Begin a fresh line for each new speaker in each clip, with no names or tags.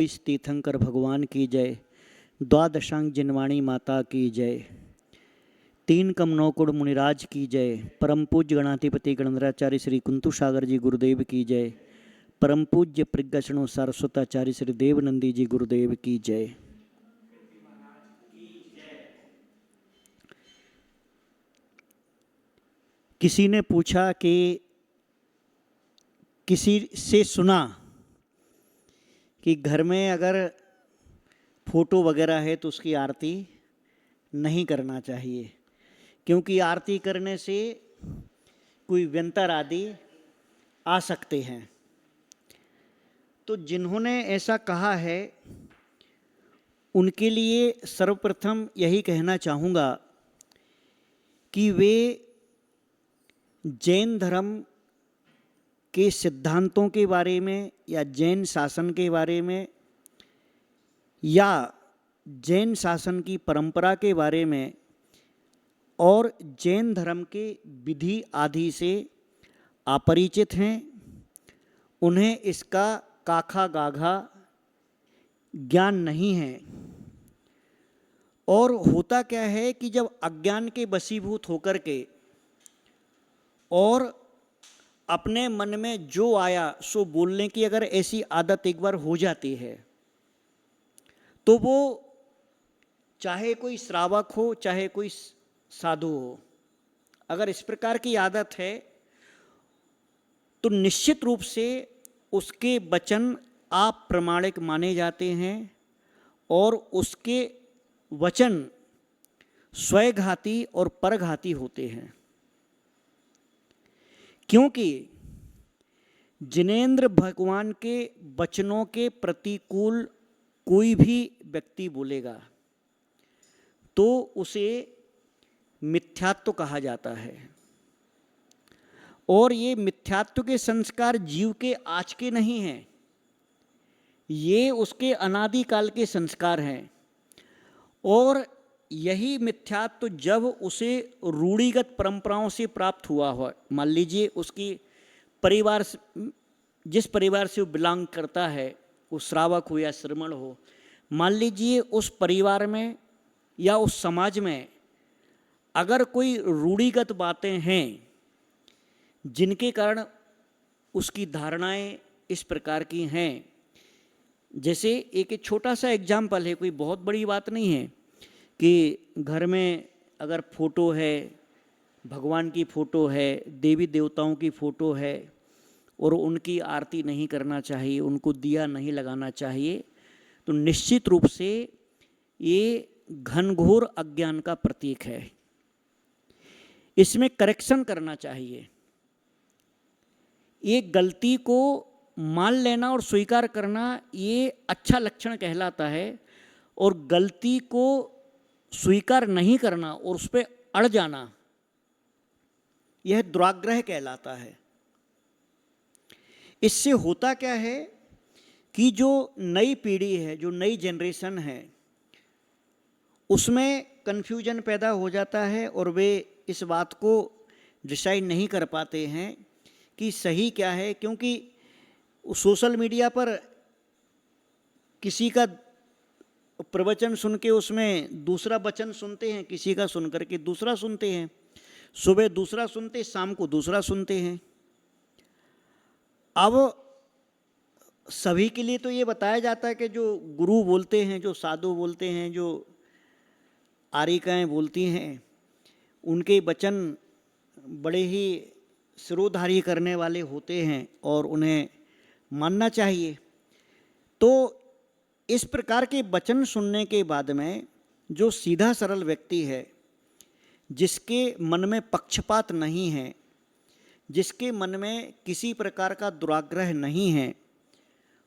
इस तीर्थंकर भगवान की जय। द्वादशांग जिनवाणी माता की जय। तीन कम नौकुड़ मुनिराज की जय। परम पूज्य गणाधिपति गणधराचार्य श्री कुंतु सागर जी गुरुदेव की जय। परम पूज्य प्रज्ञाशणो सारस्वताचार्य श्री देवनंदी जी गुरुदेव की जय। किसी ने पूछा कि किसी से सुना कि घर में अगर फोटो वगैरह है तो उसकी आरती नहीं करना चाहिए, क्योंकि आरती करने से कोई व्यंतर आदि आ सकते हैं। तो जिन्होंने ऐसा कहा है उनके लिए सर्वप्रथम यही कहना चाहूँगा कि वे जैन धर्म के सिद्धांतों के बारे में या जैन शासन के बारे में या जैन शासन की परंपरा के बारे में और जैन धर्म के विधि आदि से अपरिचित हैं। उन्हें इसका काखा गाघा ज्ञान नहीं है। और होता क्या है कि जब अज्ञान के वशीभूत होकर के और अपने मन में जो आया सो बोलने की अगर ऐसी आदत एक बार हो जाती है तो वो चाहे कोई श्रावक हो चाहे कोई साधु हो, अगर इस प्रकार की आदत है तो निश्चित रूप से उसके वचन अप्रामाणिक माने जाते हैं और उसके वचन स्वयघाती और परघाती होते हैं। क्योंकि जिनेंद्र भगवान के वचनों के प्रतिकूल कोई भी व्यक्ति बोलेगा तो उसे मिथ्यात्व कहा जाता है। और ये मिथ्यात्व के संस्कार जीव के आज के नहीं हैं, ये उसके अनादिकाल के संस्कार हैं। और यही मिथ्यात्व जब उसे रूढ़िगत परंपराओं से प्राप्त हुआ हो, मान लीजिए उसकी परिवार, जिस परिवार से वो बिलोंग करता है, वो श्रावक हो या श्रमण हो, मान लीजिए उस परिवार में या उस समाज में अगर कोई रूढ़िगत बातें हैं जिनके कारण उसकी धारणाएं इस प्रकार की हैं। जैसे एक छोटा सा एग्जाम्पल है, कोई बहुत बड़ी बात नहीं है, कि घर में अगर फोटो है, भगवान की फ़ोटो है, देवी देवताओं की फ़ोटो है और उनकी आरती नहीं करना चाहिए, उनको दिया नहीं लगाना चाहिए, तो निश्चित रूप से ये घनघोर अज्ञान का प्रतीक है। इसमें करेक्शन करना चाहिए। ये गलती को मान लेना और स्वीकार करना ये अच्छा लक्षण कहलाता है, और गलती को स्वीकार नहीं करना और उस पर अड़ जाना यह दुराग्रह कहलाता है। इससे होता क्या है कि जो नई पीढ़ी है, जो नई जनरेशन है, उसमें कन्फ्यूजन पैदा हो जाता है और वे इस बात को डिसाइड नहीं कर पाते हैं कि सही क्या है। क्योंकि सोशल मीडिया पर किसी का प्रवचन सुन के उसमें दूसरा वचन सुनते हैं, किसी का सुन करके दूसरा सुनते हैं, सुबह दूसरा सुनते, शाम को दूसरा सुनते हैं। अब सभी के लिए तो ये बताया जाता है कि जो गुरु बोलते हैं, जो साधु बोलते हैं, जो आरिकाएँ बोलती हैं, उनके वचन बड़े ही सिरोधार्य करने वाले होते हैं और उन्हें मानना चाहिए। तो इस प्रकार के वचन सुनने के बाद में जो सीधा सरल व्यक्ति है, जिसके मन में पक्षपात नहीं है, जिसके मन में किसी प्रकार का दुराग्रह नहीं है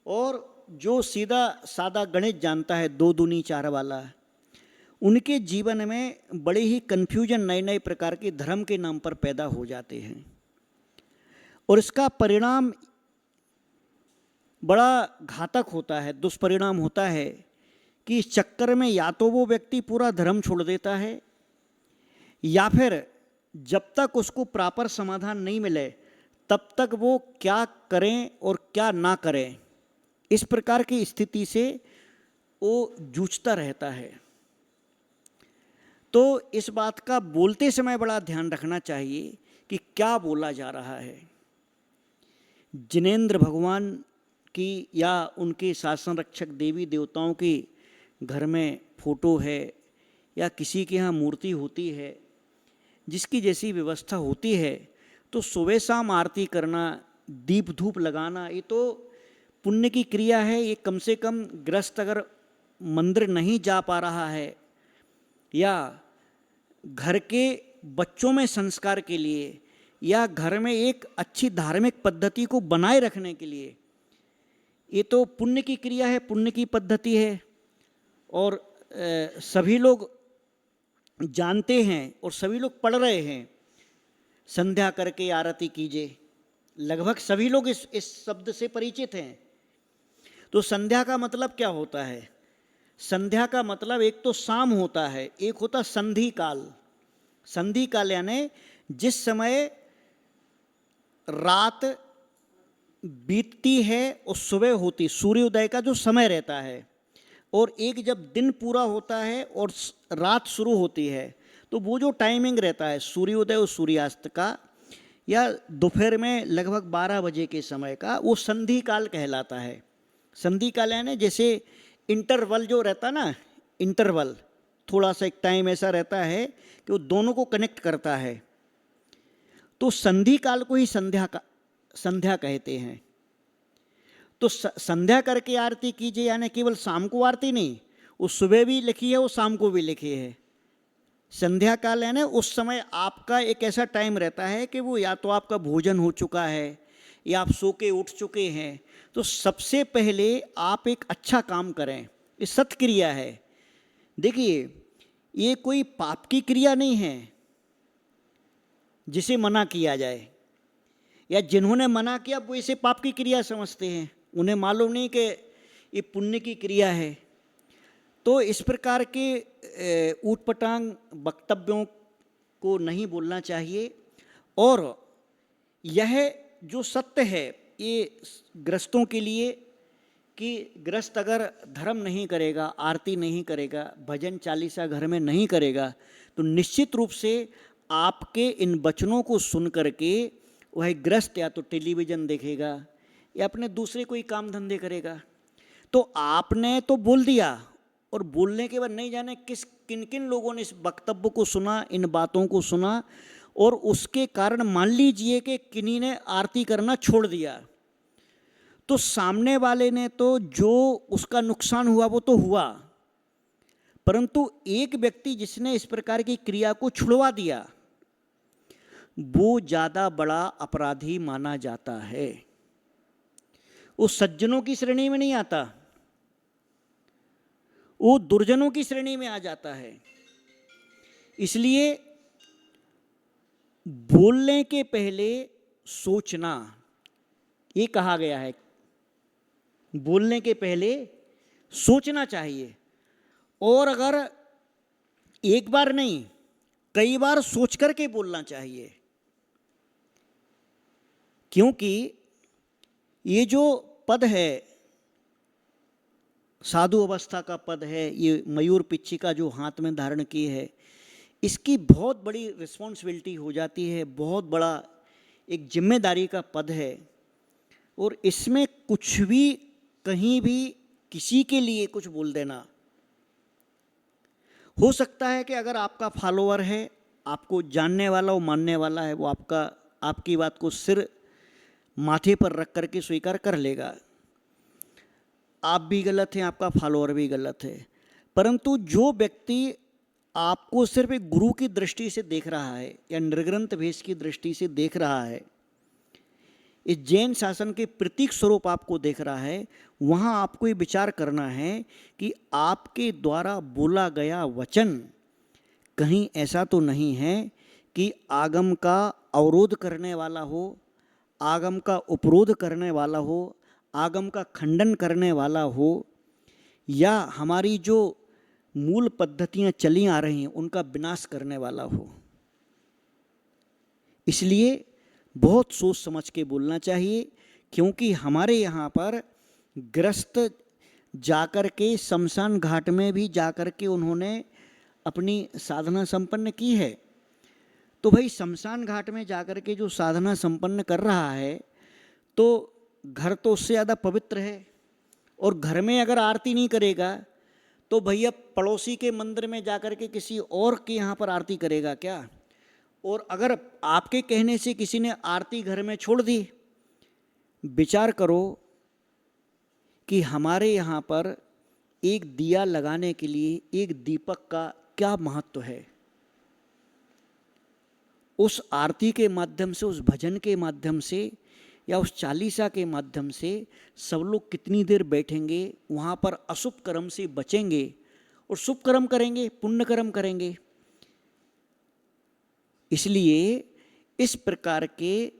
और जो सीधा सादा गणित जानता है, 2 दूनी 4 वाला, उनके जीवन में बड़े ही कन्फ्यूजन नए नए प्रकार के धर्म के नाम पर पैदा हो जाते हैं। और इसका परिणाम बड़ा घातक होता है, दुष्परिणाम होता है कि इस चक्कर में या तो वो व्यक्ति पूरा धर्म छोड़ देता है, या फिर जब तक उसको प्रॉपर समाधान नहीं मिले तब तक वो क्या करें और क्या ना करें इस प्रकार की स्थिति से वो जूझता रहता है। तो इस बात का बोलते समय बड़ा ध्यान रखना चाहिए कि क्या बोला जा रहा है। जिनेंद्र भगवान की या उनके शासन रक्षक देवी देवताओं के घर में फोटो है या किसी के यहाँ मूर्ति होती है, जिसकी जैसी व्यवस्था होती है, तो सुबह शाम आरती करना, दीप धूप लगाना, ये तो पुण्य की क्रिया है। ये कम से कम गृहस्थ अगर मंदिर नहीं जा पा रहा है या घर के बच्चों में संस्कार के लिए या घर में एक अच्छी धार्मिक पद्धति को बनाए रखने के लिए, ये तो पुण्य की क्रिया है, पुण्य की पद्धति है। और सभी लोग जानते हैं और सभी लोग पढ़ रहे हैं, संध्या करके आरती कीजिए। लगभग सभी लोग इस शब्द से परिचित हैं। तो संध्या का मतलब क्या होता है? संध्या का मतलब एक तो शाम होता है, एक होता संधि काल। संधि काल यानी जिस समय रात बीतती है और सुबह होती, सूर्योदय का जो समय रहता है, और एक जब दिन पूरा होता है और रात शुरू होती है, तो वो जो टाइमिंग रहता है सूर्योदय और सूर्यास्त का, या दोपहर में लगभग 12 बजे के समय का, वो संधि काल कहलाता है। संधि काल यानी जैसे इंटरवल जो रहता ना, इंटरवल थोड़ा सा एक टाइम ऐसा रहता है कि वो दोनों को कनेक्ट करता है। तो संधि काल को ही संध्या कहते हैं। तो संध्या करके आरती कीजिए यानी केवल शाम को आरती नहीं, वो सुबह भी लिखी है, वो शाम को भी लिखी है। संध्या काल यानी उस समय आपका एक ऐसा टाइम रहता है कि वो या तो आपका भोजन हो चुका है या आप सो के उठ चुके हैं। तो सबसे पहले आप एक अच्छा काम करें, ये सत्क्रिया है। देखिए, ये कोई पाप की क्रिया नहीं है जिसे मना किया जाए, या जिन्होंने मना किया वो इसे पाप की क्रिया समझते हैं, उन्हें मालूम नहीं कि ये पुण्य की क्रिया है। तो इस प्रकार के ऊटपटांग वक्तव्यों को नहीं बोलना चाहिए। और यह जो सत्य है ये गृहस्थों के लिए कि गृहस्थ अगर धर्म नहीं करेगा, आरती नहीं करेगा, भजन चालीसा घर में नहीं करेगा, तो निश्चित रूप से आपके इन वचनों को सुन करके वह गृहस्थ या तो टेलीविज़न देखेगा या अपने दूसरे कोई काम धंधे करेगा। तो आपने तो बोल दिया, और बोलने के बाद नहीं जाने किन किन लोगों ने इस वक्तव्य को सुना, इन बातों को सुना, और उसके कारण मान लीजिए कि किन्हीं ने आरती करना छोड़ दिया, तो सामने वाले ने तो जो उसका नुकसान हुआ वो तो हुआ, परंतु एक व्यक्ति जिसने इस प्रकार की क्रिया को छुड़वा दिया, वो ज़्यादा बड़ा अपराधी माना जाता है। वो सज्जनों की श्रेणी में नहीं आता, वो दुर्जनों की श्रेणी में आ जाता है। इसलिए बोलने के पहले सोचना, ये कहा गया है, बोलने के पहले सोचना चाहिए। और अगर एक बार नहीं कई बार सोच करके बोलना चाहिए, क्योंकि ये जो पद है, साधु अवस्था का पद है, ये मयूर पिच्छिका जो हाथ में धारण की है, इसकी बहुत बड़ी रिस्पॉन्सिबिलिटी हो जाती है, बहुत बड़ा एक जिम्मेदारी का पद है। और इसमें कुछ भी कहीं भी किसी के लिए कुछ बोल देना, हो सकता है कि अगर आपका फॉलोअर है, आपको जानने वाला, वो मानने वाला है, वो आपकी बात को सिर माथे पर रख करके स्वीकार कर लेगा। आप भी गलत हैं, आपका फॉलोअर भी गलत है। परंतु जो व्यक्ति आपको सिर्फ एक गुरु की दृष्टि से देख रहा है या निर्ग्रंथ भेष की दृष्टि से देख रहा है, इस जैन शासन के प्रतीक स्वरूप आपको देख रहा है, वहाँ आपको ये विचार करना है कि आपके द्वारा बोला गया वचन कहीं ऐसा तो नहीं है कि आगम का अवरोध करने वाला हो, आगम का उपरोध करने वाला हो, आगम का खंडन करने वाला हो, या हमारी जो मूल पद्धतियाँ चली आ रही हैं उनका विनाश करने वाला हो। इसलिए बहुत सोच समझ के बोलना चाहिए, क्योंकि हमारे यहाँ पर ग्रस्त जाकर के शमशान घाट में भी जाकर के उन्होंने अपनी साधना संपन्न की है। तो भाई शमशान घाट में जाकर के जो साधना संपन्न कर रहा है तो घर तो उससे ज़्यादा पवित्र है, और घर में अगर आरती नहीं करेगा तो भैया पड़ोसी के मंदिर में जाकर के किसी और के यहाँ पर आरती करेगा क्या? और अगर आपके कहने से किसी ने आरती घर में छोड़ दी, विचार करो कि हमारे यहाँ पर एक दिया लगाने के लिए एक दीपक का क्या महत्व है। उस आरती के माध्यम से, उस भजन के माध्यम से या उस चालीसा के माध्यम से सब लोग कितनी देर बैठेंगे, वहाँ पर अशुभ कर्म से बचेंगे और शुभ कर्म करेंगे, पुण्य कर्म करेंगे। इसलिए इस प्रकार के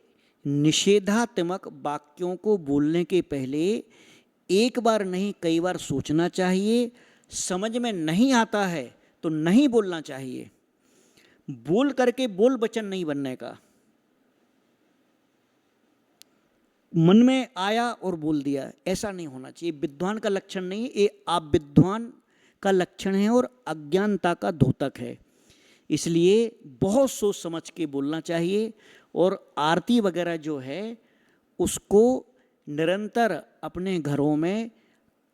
निषेधात्मक वाक्यों को बोलने के पहले एक बार नहीं कई बार सोचना चाहिए। समझ में नहीं आता है तो नहीं बोलना चाहिए। बोल करके बोल वचन नहीं बनने का। मन में आया और बोल दिया, ऐसा नहीं होना चाहिए। विद्वान का लक्षण नहीं, ये आप विद्वान का लक्षण है और अज्ञानता का द्योतक है। इसलिए बहुत सोच समझ के बोलना चाहिए। और आरती वगैरह जो है उसको निरंतर अपने घरों में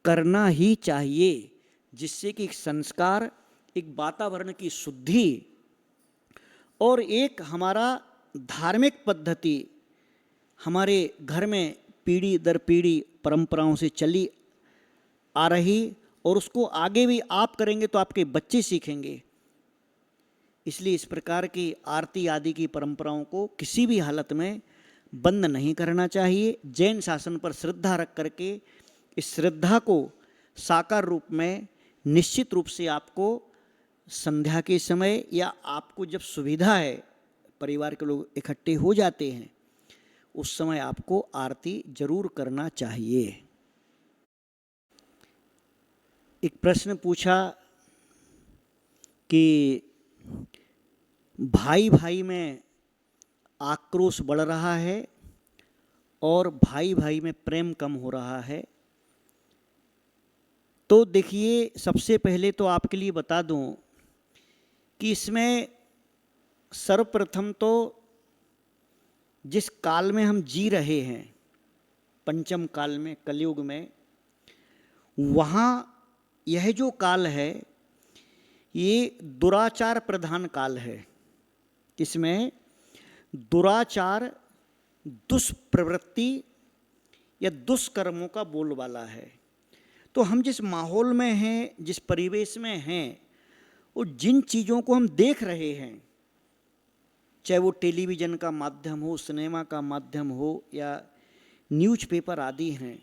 करना ही चाहिए, जिससे कि एक संस्कार, एक वातावरण की शुद्धि और एक हमारा धार्मिक पद्धति हमारे घर में पीढ़ी दर पीढ़ी परंपराओं से चली आ रही, और उसको आगे भी आप करेंगे तो आपके बच्चे सीखेंगे। इसलिए इस प्रकार की आरती आदि की परंपराओं को किसी भी हालत में बंद नहीं करना चाहिए। जैन शासन पर श्रद्धा रख करके इस श्रद्धा को साकार रूप में निश्चित रूप से आपको संध्या के समय या आपको जब सुविधा है, परिवार के लोग इकट्ठे हो जाते हैं, उस समय आपको आरती जरूर करना चाहिए। एक प्रश्न पूछा कि भाई भाई में आक्रोश बढ़ रहा है और भाई भाई में प्रेम कम हो रहा है। तो देखिए, सबसे पहले तो आपके लिए बता दूं कि इसमें सर्वप्रथम तो जिस काल में हम जी रहे हैं, पंचम काल में, कलयुग में, वहाँ यह जो काल है ये दुराचार प्रधान काल है। इसमें दुराचार, दुष्प्रवृत्ति या दुष्कर्मों का बोलबाला है। तो हम जिस माहौल में हैं, जिस परिवेश में हैं, और जिन चीज़ों को हम देख रहे हैं, चाहे वो टेलीविज़न का माध्यम हो, सिनेमा का माध्यम हो या न्यूज़पेपर आदि हैं,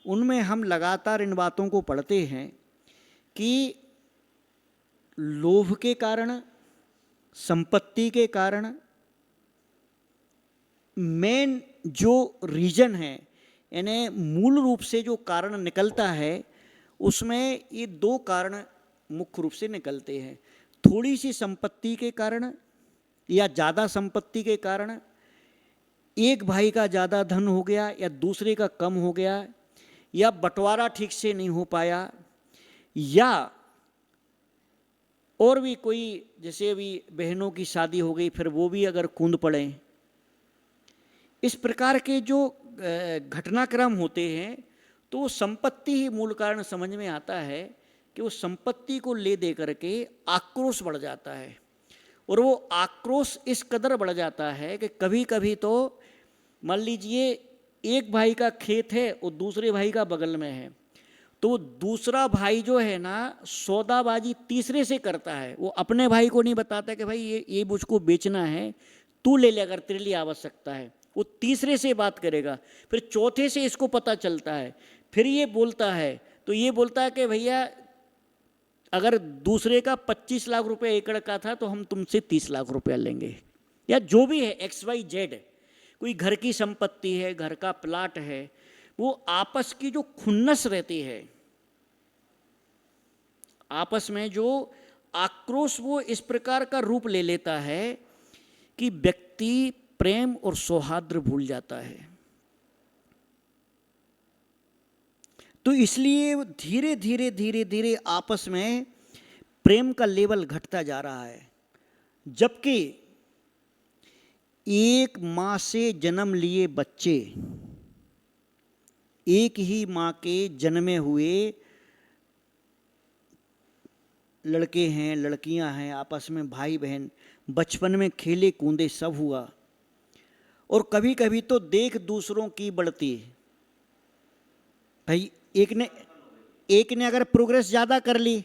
उनमें हम लगातार इन बातों को पढ़ते हैं कि लोभ के कारण, संपत्ति के कारण, मेन जो रीजन है, यानी मूल रूप से जो कारण निकलता है, उसमें ये दो कारण मुख्य रूप से निकलते हैं। थोड़ी सी संपत्ति के कारण या ज़्यादा संपत्ति के कारण, एक भाई का ज़्यादा धन हो गया या दूसरे का कम हो गया, या बंटवारा ठीक से नहीं हो पाया, या और भी कोई, जैसे अभी बहनों की शादी हो गई फिर वो भी अगर कूद पड़े, इस प्रकार के जो घटनाक्रम होते हैं, तो संपत्ति ही मूल कारण समझ में आता है कि वो संपत्ति को ले दे करके आक्रोश बढ़ जाता है। और वो आक्रोश इस कदर बढ़ जाता है कि कभी कभी तो मान लीजिए एक भाई का खेत है और दूसरे भाई का बगल में है, तो दूसरा भाई जो है ना, सौदाबाजी तीसरे से करता है। वो अपने भाई को नहीं बताता कि भाई ये मुझको बेचना है, तू ले ले अगर तेरे लिए आवश्यकता है। वो तीसरे से बात करेगा, फिर चौथे से इसको पता चलता है, फिर ये बोलता है, तो ये बोलता है कि भैया अगर दूसरे का 25 लाख रुपए एकड़ का था तो हम तुमसे 30 लाख रुपया लेंगे, या जो भी है XYZ, कोई घर की संपत्ति है, घर का प्लाट है, वो आपस की जो खुन्नस रहती है, आपस में जो आक्रोश, वो इस प्रकार का रूप ले लेता है कि व्यक्ति प्रेम और सौहार्द भूल जाता है। तो इसलिए धीरे धीरे धीरे धीरे आपस में प्रेम का लेवल घटता जा रहा है। जबकि एक माँ से जन्म लिए बच्चे, एक ही माँ के जन्मे हुए लड़के हैं, लड़कियां हैं, आपस में भाई बहन, बचपन में खेले कूदे सब हुआ, और कभी कभी तो देख दूसरों की बढ़ती। भाई एक ने अगर प्रोग्रेस ज़्यादा कर ली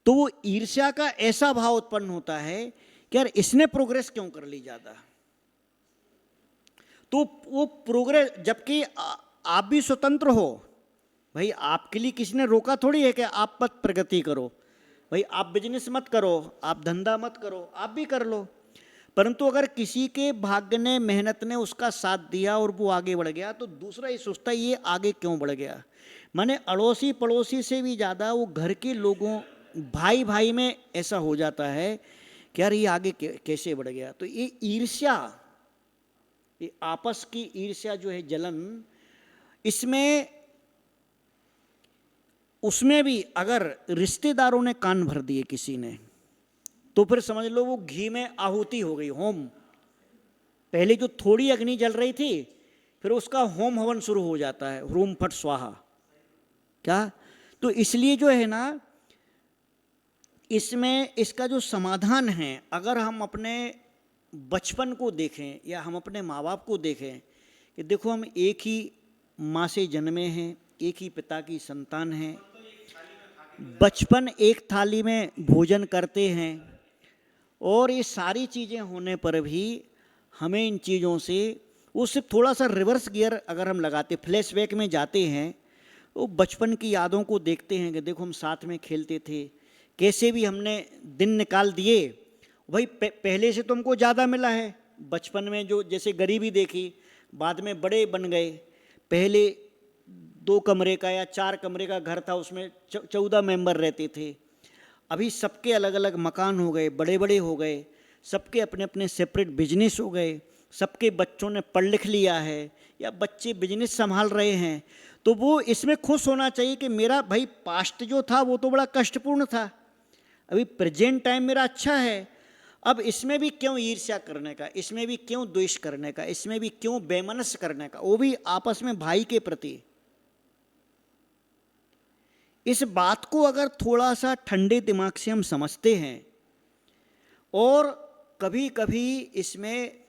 तो वो ईर्ष्या का ऐसा भाव उत्पन्न होता है कि यार इसने प्रोग्रेस क्यों कर ली ज़्यादा। तो वो प्रोग्रेस, जबकि आप भी स्वतंत्र हो भाई, आपके लिए किसी ने रोका थोड़ी है कि आप मत प्रगति करो भाई, आप बिजनेस मत करो, आप धंधा मत करो, आप भी कर लो। परंतु अगर किसी के भाग्य ने, मेहनत ने उसका साथ दिया और वो आगे बढ़ गया, तो दूसरा ये सोचता है ये आगे क्यों बढ़ गया। माने अड़ोसी पड़ोसी से भी ज़्यादा वो घर के लोगों, भाई भाई में ऐसा हो जाता है कि यार ये आगे कैसे बढ़ गया। तो ये ईर्ष्या, ये आपस की ईर्ष्या जो है, जलन, इसमें उसमें भी अगर रिश्तेदारों ने कान भर दिए किसी ने, तो फिर समझ लो वो घी में आहुति हो गई, होम। पहले जो थोड़ी अग्नि जल रही थी, फिर उसका होम हवन शुरू हो जाता है, रूम फट स्वाहा। क्या? तो इसलिए जो है ना, इसमें इसका जो समाधान है, अगर हम अपने बचपन को देखें या हम अपने माँ बाप को देखें कि देखो हम एक ही माँ से जन्मे हैं, एक ही पिता की संतान हैं, बचपन एक थाली में भोजन करते हैं, और ये सारी चीज़ें होने पर भी हमें इन चीज़ों से, वो सिर्फ थोड़ा सा रिवर्स गियर अगर हम लगाते, फ्लैशबैक में जाते हैं, तो बचपन की यादों को देखते हैं कि देखो हम साथ में खेलते थे, कैसे भी हमने दिन निकाल दिए। भाई पहले से तो हमको ज़्यादा मिला है बचपन में, जो जैसे गरीबी देखी, बाद में बड़े बन गए। पहले 2 कमरे का या 4 कमरे का घर था, उसमें 14 मेंबर रहते थे। अभी सबके अलग अलग मकान हो गए, बड़े बड़े हो गए, सबके अपने अपने सेपरेट बिजनेस हो गए, सबके बच्चों ने पढ़ लिख लिया है या बच्चे बिजनेस संभाल रहे हैं। तो वो इसमें खुश होना चाहिए कि मेरा भाई पास्ट जो था वो तो बड़ा कष्टपूर्ण था, अभी प्रेजेंट टाइम मेरा अच्छा है। अब इसमें भी क्यों ईर्ष्या करने का, इसमें भी क्यों द्वेष करने का, इसमें भी क्यों बेमनस करने का, वो भी आपस में भाई के प्रति। इस बात को अगर थोड़ा सा ठंडे दिमाग से हम समझते हैं, और कभी कभी इसमें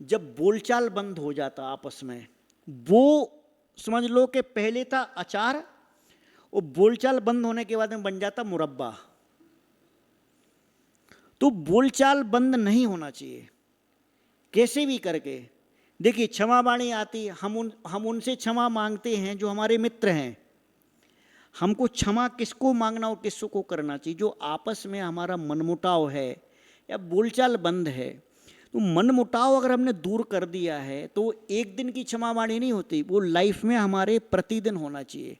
जब बोलचाल बंद हो जाता आपस में, वो समझ लो कि पहले था अचार, और बोलचाल बंद होने के बाद में बन जाता मुरब्बा। तो बोलचाल बंद नहीं होना चाहिए, कैसे भी करके। देखिए क्षमा वाणी आती, हम उनसे क्षमा मांगते हैं जो हमारे मित्र हैं। हमको क्षमा किसको मांगना और किसको करना चाहिए? जो आपस में हमारा मनमुटाव है या बोलचाल बंद है। तो मनमुटाव अगर हमने दूर कर दिया है तो एक दिन की क्षमा वाणी नहीं होती, वो लाइफ में हमारे प्रतिदिन होना चाहिए।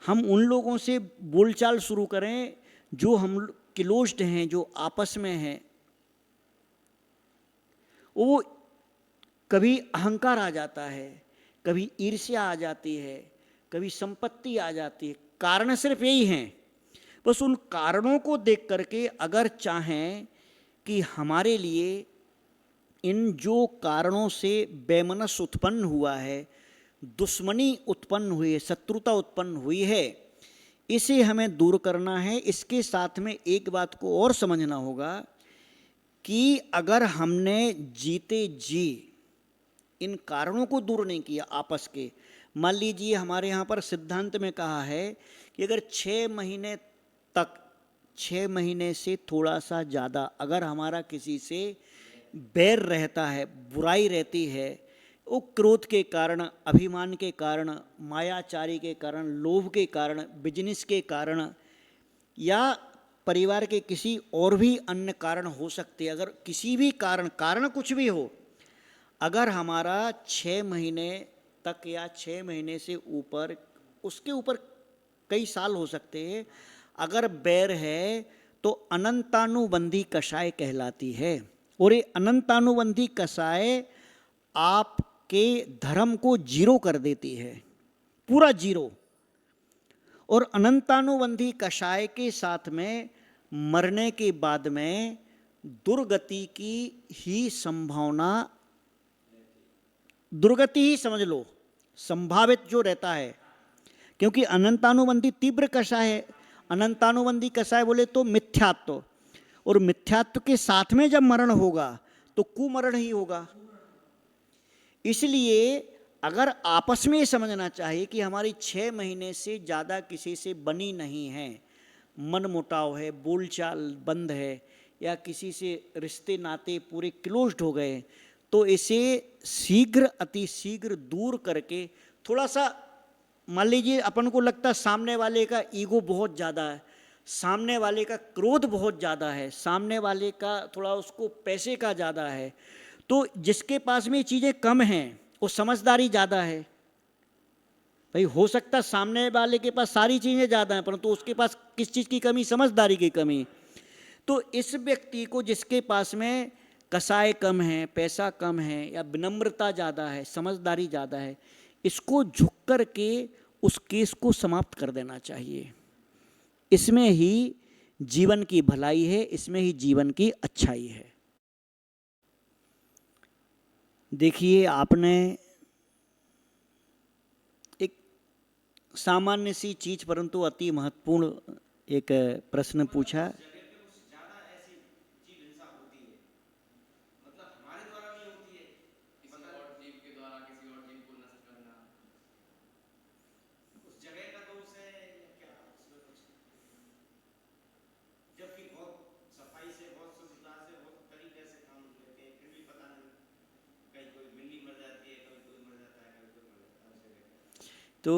हम उन लोगों से बोलचाल शुरू करें जो हम क्लोज्ड हैं, जो आपस में हैं। वो कभी अहंकार आ जाता है, कभी ईर्ष्या आ जाती है, कभी संपत्ति आ जाती है। कारण सिर्फ यही हैं। बस उन कारणों को देख करके अगर चाहें कि हमारे लिए इन जो कारणों से बेमनस उत्पन्न हुआ है, दुश्मनी उत्पन्न हुई है, शत्रुता उत्पन्न हुई है, इसे हमें दूर करना है। इसके साथ में एक बात को और समझना होगा कि अगर हमने जीते जी इन कारणों को दूर नहीं किया आपस के, मान लीजिए हमारे यहाँ पर सिद्धांत में कहा है कि अगर 6 महीने तक, 6 महीने से थोड़ा सा ज़्यादा अगर हमारा किसी से बैर रहता है, बुराई रहती है, वो क्रोध के कारण, अभिमान के कारण, मायाचारी के कारण, लोभ के कारण, बिजनेस के कारण, या परिवार के किसी और भी अन्य कारण हो सकते हैं। अगर किसी भी कारण कुछ भी हो, अगर हमारा 6 महीने तक या 6 महीने से ऊपर, उसके ऊपर कई साल हो सकते हैं, अगर बैर है तो अनंतानुबंधी कषाय कहलाती है। और ये अनंतानुबंधी कषाय आपके धर्म को जीरो कर देती है, पूरा जीरो। और अनंतानुबंधी कषाय के साथ में मरने के बाद में दुर्गति की ही संभावना, दुर्गति ही समझ लो, संभावित जो रहता है, क्योंकि अनंतानुबंधी तीव्र कषाय है। अनंतानुबंधी कषाय बोले तो मिथ्यात्व, और मिथ्यात्व के साथ में जब मरण होगा तो कुमरण ही होगा। इसलिए अगर आपस में समझना चाहिए कि हमारी 6 महीने से ज़्यादा किसी से बनी नहीं है, मनमुटाव है, बोलचाल बंद है, या किसी से रिश्ते नाते पूरे क्लोज्ड हो गए, तो इसे शीघ्र अति शीघ्र दूर करके, थोड़ा सा मान लीजिए अपन को लगता है सामने वाले का ईगो बहुत ज़्यादा है, सामने वाले का क्रोध बहुत ज़्यादा है, सामने वाले का थोड़ा उसको पैसे का ज़्यादा है, तो जिसके पास में चीज़ें कम हैं वो समझदारी ज़्यादा है। भाई हो सकता है सामने वाले के पास सारी चीज़ें ज़्यादा हैं परंतु उसके पास किस चीज़ की कमी, समझदारी की कमी। तो इस व्यक्ति को जिसके पास में कसाय कम है, पैसा कम है, या विनम्रता ज़्यादा है, समझदारी ज़्यादा है, इसको झुक कर के उस केस को समाप्त कर देना चाहिए। इसमें ही जीवन की भलाई है, इसमें ही जीवन की अच्छाई है। देखिए, आपने एक सामान्य सी चीज परंतु अति महत्वपूर्ण एक प्रश्न पूछा। तो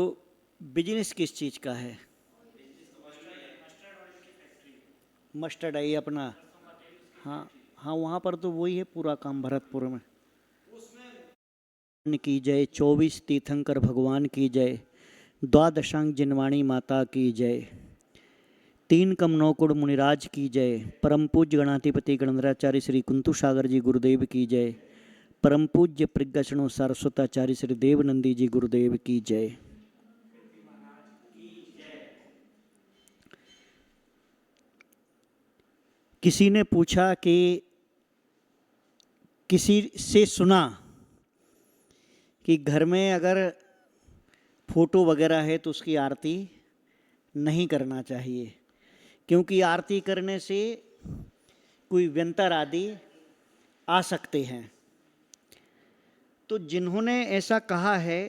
बिजनेस किस चीज़ का है? मस्टर्ड आई अपना, हाँ हाँ, वहाँ पर तो वही है पूरा काम भरतपुर में। की जय, 24 तीर्थंकर भगवान की जय, द्वादशांग जिनवाणी माता की जय, 3 कम 9 कुड़ मुनिराज की जय, परम पूज्य गणाधिपति गणेंद्राचार्य श्री कुंतु सागर जी गुरुदेव की जय, परम पूज्य प्रज्ञाशणो सारस्वताचार्य श्री देवनंदी जी गुरुदेव की जय। किसी ने पूछा कि किसी से सुना कि घर में अगर फोटो वगैरह है तो उसकी आरती नहीं करना चाहिए, क्योंकि आरती करने से कोई व्यंतर आदि आ सकते हैं। तो जिन्होंने ऐसा कहा है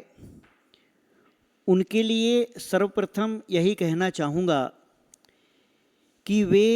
उनके लिए सर्वप्रथम यही कहना चाहूँगा कि वे